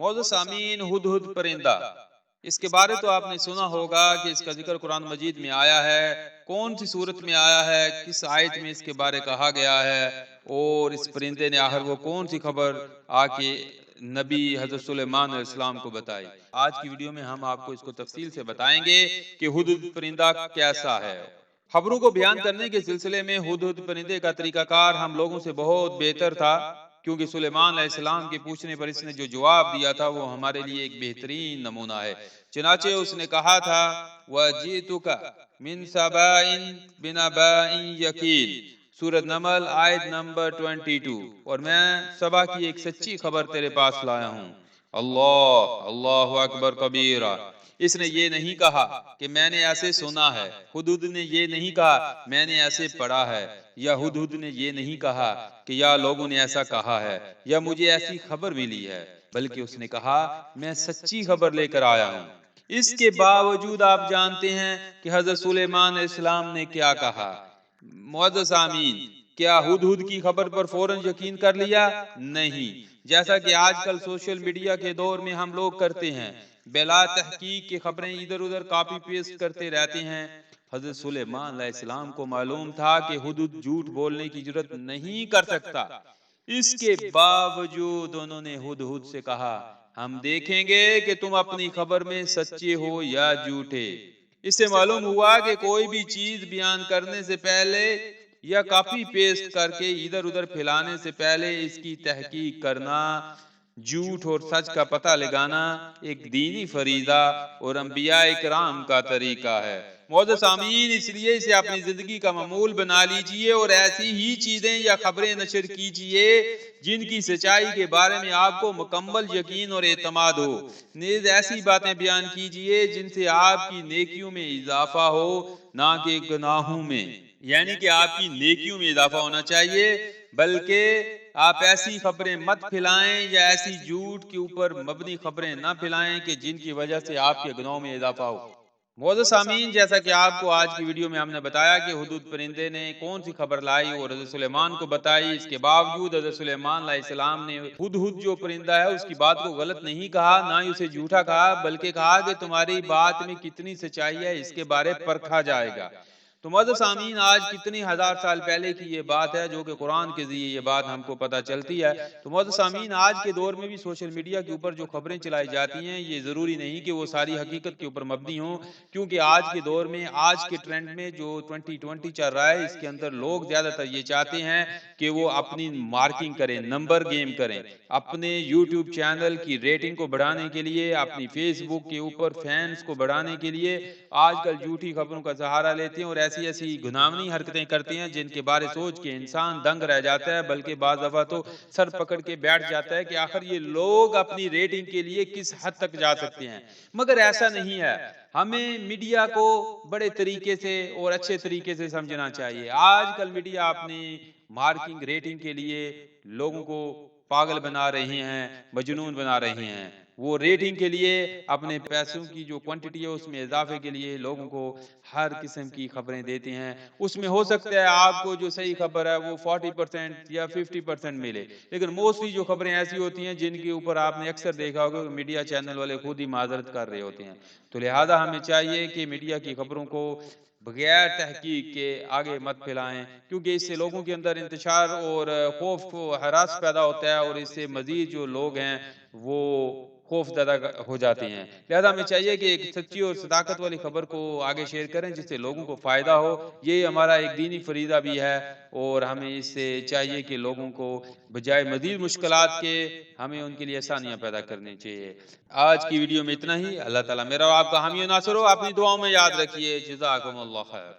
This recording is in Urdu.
معزز سامعین، ہدہد پرندہ، اس کے بارے تو آپ نے سنا ہوگا کہ اس کا ذکر قرآن مجید میں آیا ہے۔ کون سی صورت میں آیا ہے، کس آیت میں اس کے بارے کہا گیا ہے، اور اس پرندے نے آخر وہ کون سی خبر آ کے نبی حضرت سلیمان علیہ السلام کو بتائی۔ آج کی ویڈیو میں ہم آپ کو اس کو تفصیل سے بتائیں گے کہ ہدہد پرندہ کیسا ہے۔ خبروں کو بیان کرنے کے سلسلے میں ہدہد پرندے کا طریقہ کار ہم لوگوں سے بہت بہتر تھا، کیونکہ سلیمان علیہ السلام کے پوچھنے پر اس نے جو جواب دیا تھا وہ ہمارے لیے ایک بہترین نمونہ ہے۔ چنانچہ اس نے کہا تھا وَجِئْتُكَ مِنْ سَبَأٍ بِنَبَأٍ یَقِینٍ، سورۃ نمل آیت نمبر 22، اور میں سبا کی ایک سچی خبر تیرے پاس لایا ہوں۔ اللہ اکبر کبیرہ۔ اس نے یہ نہیں کہا کہ میں نے ایسے سنا ہے، ہدہد نے یہ نہیں کہا میں نے ایسے پڑھا ہے، یا ہدہد نے یہ نہیں کہا کہ یا لوگوں نے ایسا کہا ہے، یا مجھے ایسی خبر ملی ہے، بلکہ اس نے کہا میں سچی خبر لے کر آیا ہوں۔ اس کے باوجود آپ جانتے ہیں کہ حضرت سلیمان علیہ السلام نے کیا کہا۔ معزز سامعین، کیا ہدہد کی خبر پر فوراً یقین کر لیا؟ نہیں، جیسا کہ آج کل سوشل میڈیا کے دور میں ہم لوگ کرتے ہیں، بلا تحقیق کی خبریں ادھر ادھر کاپی پیسٹ کرتے رہتے ہیں۔ حضرت سلیمان علیہ السلام کو معلوم تھا کہ ہدہد جھوٹ بولنے کی جرات نہیں کر سکتا، اس کے باوجود انہوں نے ہدہد سے کہا ہم دیکھیں گے کہ تم اپنی خبر میں سچے ہو یا جھوٹے۔ اس سے معلوم ہوا کہ کوئی بھی چیز بیان کرنے سے پہلے یا کاپی پیسٹ کر کے ادھر ادھر پھیلانے سے پہلے اس کی تحقیق کرنا، جھوٹ اور سچ کا پتہ لگانا ایک دینی فریضہ اور انبیاء کرام کا طریقہ ہے۔ معزز سامعین، اس لیے اسے اپنی زندگی کا معمول بنا لیجئے اور ایسی ہی چیزیں یا خبریں نشر کیجئے جن کی سچائی کے بارے میں آپ کو مکمل یقین اور اعتماد ہو۔ نیز ایسی باتیں بیان کیجئے جن سے آپ کی نیکیوں میں اضافہ ہو، نہ کہ گناہوں میں، یعنی کہ آپ کی نیکیوں میں اضافہ ہونا چاہیے، بلکہ آپ ایسی خبریں مت پھیلائیں یا ایسی جھوٹ کے اوپر مبنی خبریں نہ پھیلائیں کہ جن کی وجہ سے آپ کے گناہوں میں اضافہ ہو۔ معزز سامعین، جیسا کہ آپ کو آج کی ویڈیو میں ہم نے بتایا کہ ہدہد پرندے نے کون سی خبر لائی اور حضرت سلیمان کو بتائی، اس کے باوجود حضرت سلیمان علیہ السلام نے ہدہد جو پرندہ ہے اس کی بات کو غلط نہیں کہا، نہ ہی اسے جھوٹا کہا، بلکہ کہا کہ تمہاری بات میں کتنی سچائی ہے اس کے بارے پرکھا جائے گا۔ تو معزز سامعین، آج کتنی ہزار سال پہلے کی یہ بات ہے جو کہ قرآن کے ذریعے یہ بات ہم کو پتہ چلتی ہے۔ تو معزز سامعین، آج کے دور میں بھی سوشل میڈیا کے اوپر جو خبریں چلائی جاتی ہیں یہ ضروری نہیں کہ وہ ساری حقیقت کے اوپر مبنی ہوں، کیونکہ آج کے دور میں، آج کے ٹرینڈ میں جو 2020 چل رہا ہے، اس کے اندر لوگ زیادہ تر یہ چاہتے ہیں کہ وہ اپنی مارکنگ کریں، نمبر گیم کریں، اپنے یوٹیوب چینل کی ریٹنگ کو بڑھانے کے لیے، اپنی فیس بک کے اوپر فینس کو بڑھانے کے لیے آج کل جھوٹی خبروں کا سہارا لیتے ہیں اور ایسی گناہوانی حرکتیں کرتے ہیں جن کے بارے سوچ کے انسان دنگ رہ جاتا ہے، بلکہ بعض دفعہ تو سر پکڑ کے بیٹھ جاتا ہے کہ آخر یہ لوگ اپنی ریٹنگ کے لیے کس حد تک جا سکتے ہیں۔ مگر ایسا نہیں ہے، ہمیں میڈیا کو بڑے طریقے سے اور اچھے طریقے سے سمجھنا چاہیے۔ آج کل میڈیا اپنی مارکنگ ریٹنگ کے لیے لوگوں کو پاگل بنا رہے ہیں، مجنون بنا رہے ہیں۔ وہ ریٹنگ کے لیے، اپنے پیسوں کی جو کوانٹٹی ہے اس میں اضافے کے لیے لوگوں کو ہر قسم کی خبریں دیتے ہیں۔ اس میں ہو سکتا ہے آپ کو جو صحیح خبر ہے وہ 40% یا 50% ملے، لیکن موسٹلی جو خبریں ایسی ہوتی ہیں جن کے اوپر آپ نے اکثر دیکھا ہوگا کہ میڈیا چینل والے خود ہی معذرت کر رہے ہوتے ہیں۔ تو لہٰذا ہمیں چاہیے کہ میڈیا کی خبروں کو بغیر تحقیق کے آگے مت پھیلائیں، کیونکہ اس سے لوگوں کے اندر انتشار اور خوف و ہراس پیدا ہوتا ہے، اور اس سے مزید جو لوگ ہیں وہ خوف زدہ ہو جاتے ہیں۔ لہذا ہمیں چاہیے کہ ایک سچی اور صداقت والی خبر کو آگے شیئر کریں جس سے لوگوں کو فائدہ ہو۔ یہ ہمارا ایک دینی فریضہ بھی ہے، اور ہمیں اس سے چاہیے کہ لوگوں کو بجائے مزید مشکلات کے ہمیں ان کے لیے آسانیاں پیدا کرنی چاہیے۔ آج کی ویڈیو میں اتنا ہی۔ اللہ تعالیٰ میرا اور آپ کا حامی و ناصر ہو۔ اپنی دعاؤں میں یاد رکھیے۔ جزاکم اللہ خیر۔